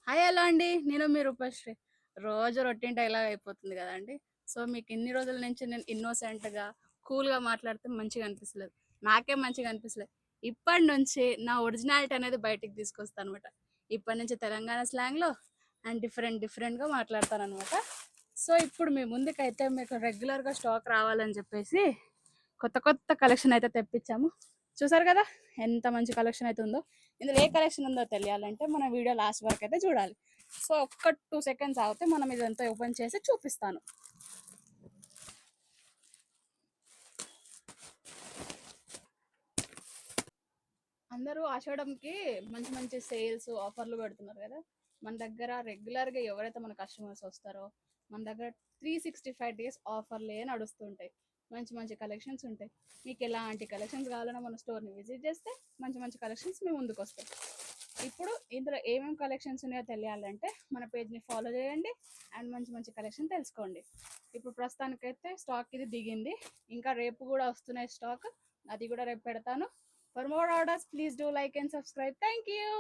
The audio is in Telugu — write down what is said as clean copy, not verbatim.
హాయ్ హలో అండి. నేను మీ రూపశ్రీ. రోజు రొటీన్ డైలాగ్ అయిపోతుంది కదండి. సో మీకు ఇన్ని రోజుల నుంచి నేను ఇన్నోసెంట్గా కూల్గా మాట్లాడితే మంచిగా అనిపిస్తలేదు. నాకే మంచిగా అనిపిస్తలేదు. ఇప్పటి నుంచి నా ఒరిజినాలిటీ అనేది బయటికి తీసుకొస్తాను అనమాట. ఇప్పటి నుంచి తెలంగాణ స్లాంగ్లో అండ్ డిఫరెంట్గా మాట్లాడతాను అనమాట. సో ఇప్పుడు మీ ముందుకైతే మీకు రెగ్యులర్గా స్టాక్ రావాలని చెప్పేసి కొత్త కొత్త కలెక్షన్ అయితే తెప్పించాము. చూసారు కదా ఎంత మంచి కలెక్షన్ అయితే ఉందో. ఇందులో ఏ కలెక్షన్ ఉందో తెలియాలంటే మన వీడియో లాస్ట్ వరకు అయితే చూడాలి. సో ఒక్క 2 సెకండ్స్ ఆగితే మనం ఇదంతా ఓపెన్ చేసి చూపిస్తాను. అందరూ ఆషాఢంకి మంచి మంచి సేల్స్ ఆఫర్లు పెడుతున్నారు కదా. మన దగ్గర రెగ్యులర్గా ఎవరైతే మన కస్టమర్స్ వస్తారో మన దగ్గర 365 days ఆఫర్లే నడుస్తుంటాయి. మంచి మంచి కలెక్షన్స్ ఉంటాయి. మీకు ఎలాంటి కలెక్షన్స్ కావాలన్నా మన స్టోర్ని విజిట్ చేస్తే మంచి మంచి కలెక్షన్స్ మీ ముందుకు వస్తాయి. ఇప్పుడు ఇందులో ఏమేమి కలెక్షన్స్ ఉన్నాయో తెలియాలంటే మన పేజ్ని ఫాలో చేయండి అండ్ మంచి మంచి కలెక్షన్ తెలుసుకోండి. ఇప్పుడు ప్రస్తుతానికైతే స్టాక్ ఇది దిగింది. ఇంకా రేపు కూడా వస్తున్నాయి స్టాక్. అది కూడా రేపు పెడతాను. For more orders, please do like and subscribe. Thank you.